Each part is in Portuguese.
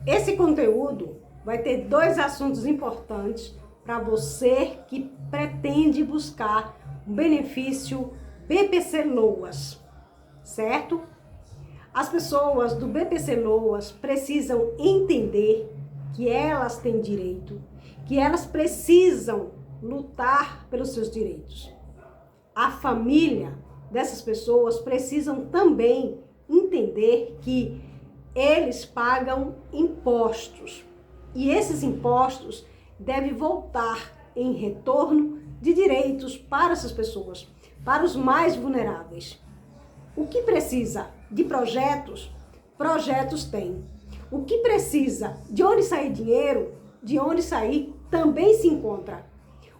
Esse conteúdo vai ter dois assuntos importantes para você que pretende buscar um benefício BPC Loas, certo? As pessoas do BPC Loas precisam entender que elas têm direito, que elas precisam lutar pelos seus direitos. A família dessas pessoas precisam também entender que eles pagam impostos e esses impostos devem voltar em retorno de direitos para essas pessoas, para os mais vulneráveis. O que precisa de projetos, projetos tem. O que precisa de onde sair dinheiro, de onde sair também se encontra.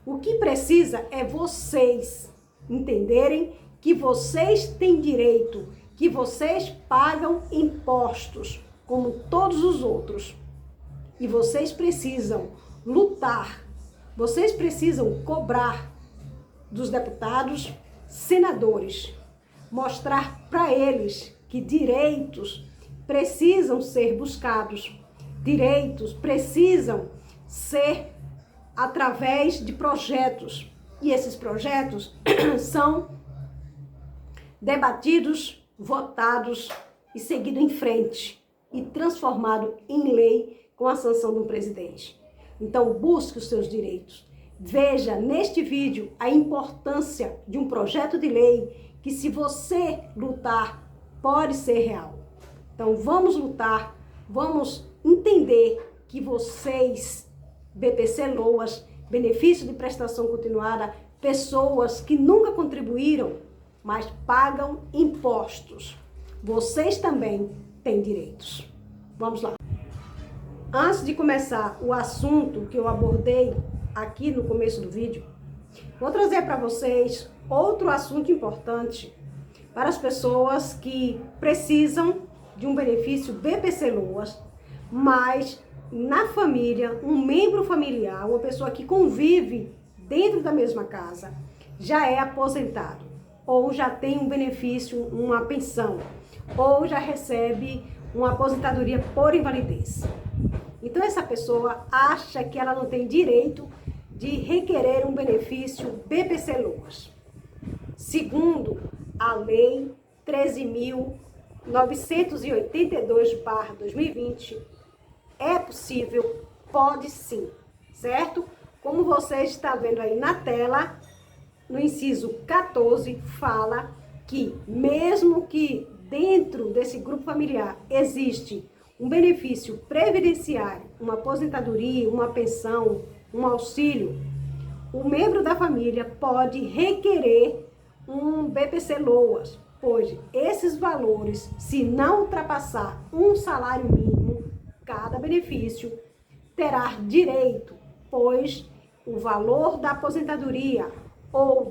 O que precisa é vocês entenderem que vocês têm direito, que vocês pagam impostos, como todos os outros. E vocês precisam lutar, vocês precisam cobrar dos deputados, senadores, mostrar para eles que direitos precisam ser buscados, direitos precisam ser através de projetos. E esses projetos são debatidos, votados e seguidos em frente e transformados em lei com a sanção do presidente. Então, busque os seus direitos. Veja neste vídeo a importância de um projeto de lei que, se você lutar, pode ser real. Então, vamos lutar, vamos entender que vocês, BPC Loas, benefício de prestação continuada, pessoas que nunca contribuíram, mas pagam impostos. Vocês também têm direitos. Vamos lá. Antes de começar o assunto que eu abordei aqui no começo do vídeo, vou trazer para vocês outro assunto importante para as pessoas que precisam de um benefício BPC Loas, mas na família, um membro familiar, uma pessoa que convive dentro da mesma casa, já é aposentado, ou já tem um benefício, uma pensão, ou já recebe uma aposentadoria por invalidez. Então essa pessoa acha que ela não tem direito de requerer um benefício BPC Loas. Segundo a Lei 13.982/2020, é possível, pode sim, certo? Como você está vendo aí na tela, no inciso 14, fala que mesmo que dentro desse grupo familiar existe um benefício previdenciário, uma aposentadoria, uma pensão, um auxílio, o membro da família pode requerer um BPC Loas, pois esses valores, se não ultrapassar um salário mínimo, cada benefício terá direito, pois o valor da aposentadoria ou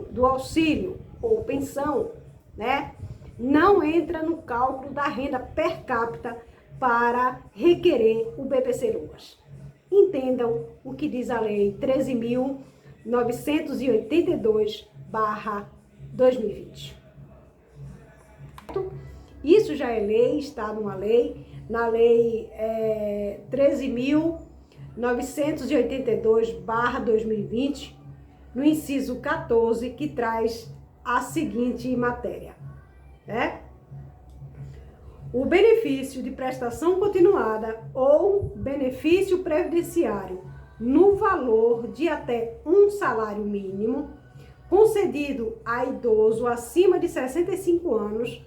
do auxílio ou pensão, né, não entra no cálculo da renda per capita para requerer o BPC Loas. Entendam o que diz a Lei 13.982/2020. Isso já é lei, está numa lei, na Lei 13.982/2020, no inciso 14, que traz a seguinte matéria, né? O benefício de prestação continuada ou benefício previdenciário no valor de até um salário mínimo concedido a idoso acima de 65 anos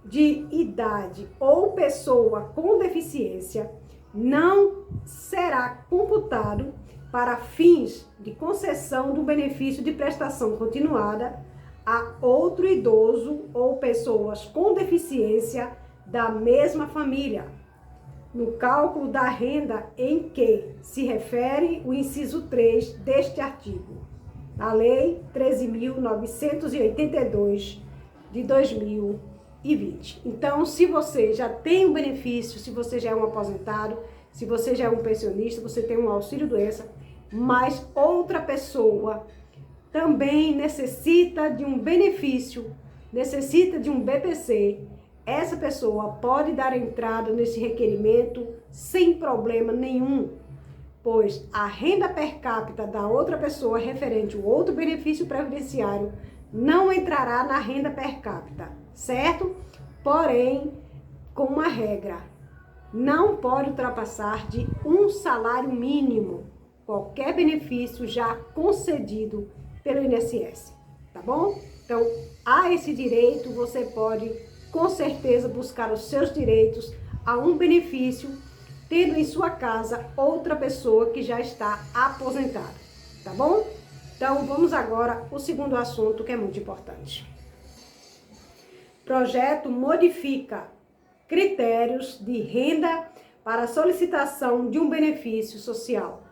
de idade ou pessoa com deficiência não será computado para fins de concessão do benefício de prestação continuada a outro idoso ou pessoas com deficiência da mesma família, no cálculo da renda em que se refere o inciso 3 deste artigo, a Lei 13.982/2020. Então, se você já tem um benefício, se você já é um aposentado, se você já é um pensionista, você tem um auxílio-doença, mas outra pessoa também necessita de um benefício, necessita de um BPC, essa pessoa pode dar entrada nesse requerimento sem problema nenhum, pois a renda per capita da outra pessoa referente ao outro benefício previdenciário não entrará na renda per capita, certo? Porém, com uma regra, não pode ultrapassar de um salário mínimo qualquer benefício já concedido pelo INSS, tá bom? Então, há esse direito, você pode com certeza buscar os seus direitos a um benefício, tendo em sua casa outra pessoa que já está aposentada, tá bom? Então, vamos agora ao segundo assunto que é muito importante. Projeto modifica critérios de renda para solicitação de um benefício social.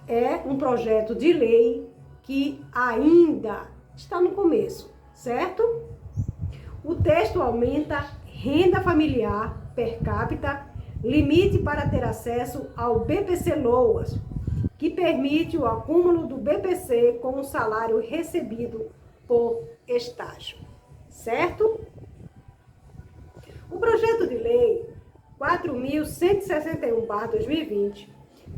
É um projeto de lei que ainda está no começo, certo? O texto aumenta renda familiar per capita, limite para ter acesso ao BPC-Loas, que permite o acúmulo do BPC com o salário recebido por estágio, certo? O projeto de lei 4.161/2020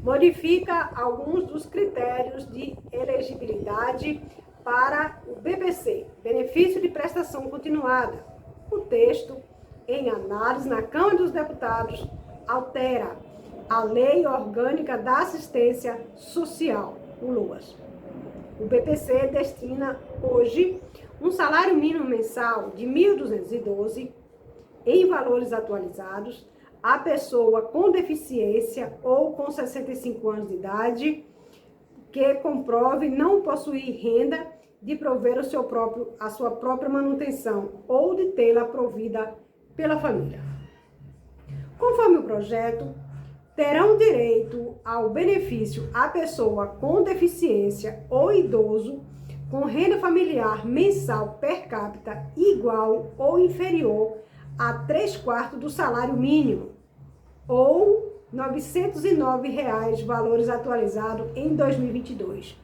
modifica alguns dos critérios de elegibilidade para o BPC, Benefício de Prestação Continuada. O texto, em análise na Câmara dos Deputados, altera a Lei Orgânica da Assistência Social, o LOAS. O BPC destina hoje um salário mínimo mensal de R$ 1.212 em valores atualizados à pessoa com deficiência ou com 65 anos de idade que comprove não possuir renda de prover a sua própria manutenção ou de tê-la provida pela família. Conforme o projeto, terão direito ao benefício a pessoa com deficiência ou idoso com renda familiar mensal per capita igual ou inferior a 3/4 do salário mínimo, ou R$ 909, valores atualizados em 2022.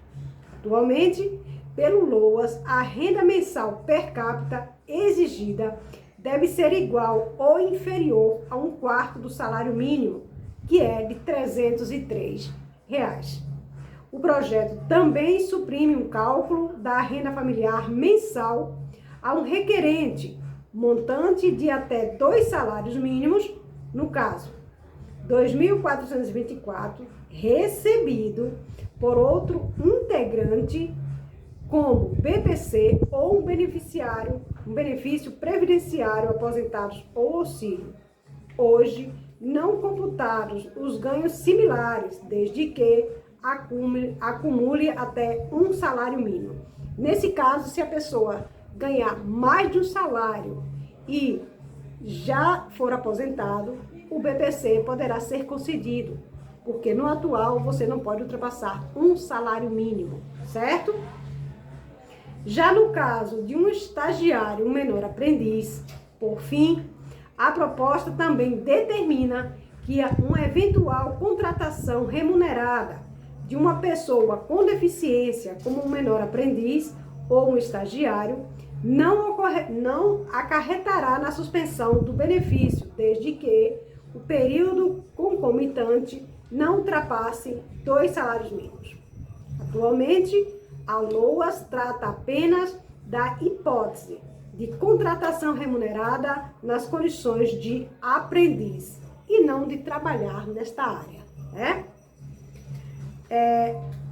Atualmente, pelo LOAS, a renda mensal per capita exigida deve ser igual ou inferior a 1/4 do salário mínimo, que é de R$ 303. O projeto também suprime um cálculo da renda familiar mensal a um requerente, montante de até 2 salários mínimos, no caso, R$ 2.424, recebido por outro integrante como BPC ou um benefício previdenciário, aposentados ou auxílio. Hoje, não computados os ganhos similares, desde que acumule até um salário mínimo. Nesse caso, se a pessoa ganhar mais de um salário e já for aposentado, o BPC poderá ser concedido, porque no atual você não pode ultrapassar um salário mínimo, certo? Já no caso de um estagiário, um menor aprendiz, por fim, a proposta também determina que uma eventual contratação remunerada de uma pessoa com deficiência, como um menor aprendiz ou um estagiário, não acarretará na suspensão do benefício, desde que o período concomitante não ultrapasse 2 salários mínimos. Atualmente, a LOAS trata apenas da hipótese de contratação remunerada nas condições de aprendiz e não de trabalhar nesta área, né?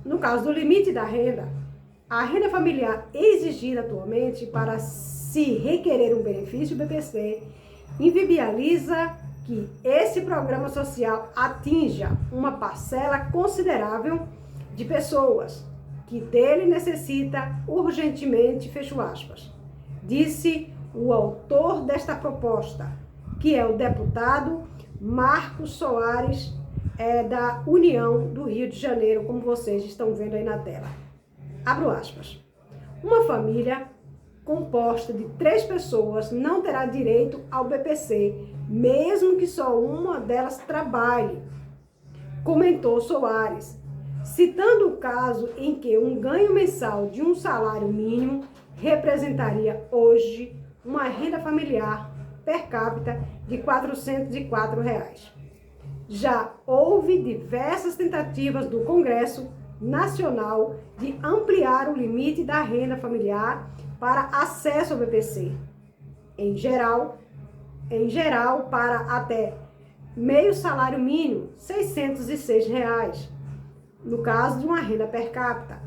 No caso do limite da renda, a renda familiar exigida atualmente para se requerer um benefício BPC inviabiliza que esse programa social atinja uma parcela considerável de pessoas que dele necessita urgentemente, fecho aspas, disse o autor desta proposta, que é o deputado Marcos Soares, da União do Rio de Janeiro, como vocês estão vendo aí na tela. Abro aspas. Uma família composta de 3 pessoas não terá direito ao BPC, mesmo que só uma delas trabalhe, comentou Soares, citando o caso em que um ganho mensal de um salário mínimo representaria hoje uma renda familiar per capita de R$ 404. Já houve diversas tentativas do Congresso Nacional de ampliar o limite da renda familiar para acesso ao BPC. Em geral, para até meio salário mínimo, R$ 606, no caso de uma renda per capita,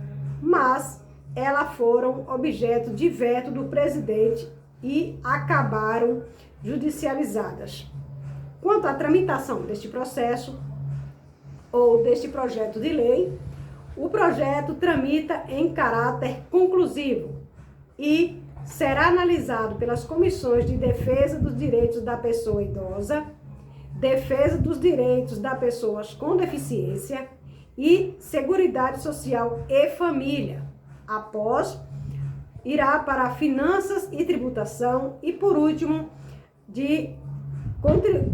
mas elas foram objeto de veto do presidente e acabaram judicializadas. Quanto à tramitação deste processo ou deste projeto de lei, o projeto tramita em caráter conclusivo e será analisado pelas comissões de defesa dos direitos da pessoa idosa, defesa dos direitos das pessoas com deficiência e Seguridade Social e Família. Após, irá para Finanças e Tributação e, por último, de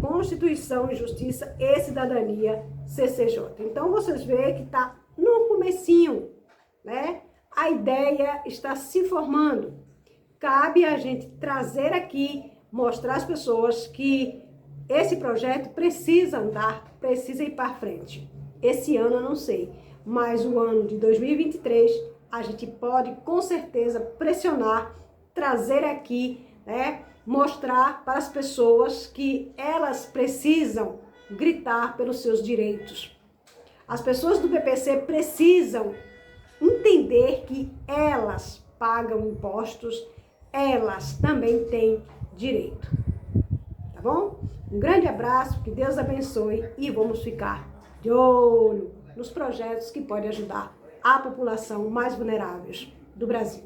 Constituição e Justiça e Cidadania, CCJ. Então, vocês veem que está no comecinho, né? A ideia está se formando. Cabe a gente trazer aqui, mostrar às pessoas que esse projeto precisa andar, precisa ir para frente. Esse ano eu não sei, mas o ano de 2023 a gente pode com certeza pressionar, trazer aqui, né? Mostrar para as pessoas que elas precisam gritar pelos seus direitos. As pessoas do BPC precisam entender que elas pagam impostos, elas também têm direito. Tá bom? Um grande abraço, que Deus abençoe e vamos ficar de olho nos projetos que podem ajudar a população mais vulnerável do Brasil.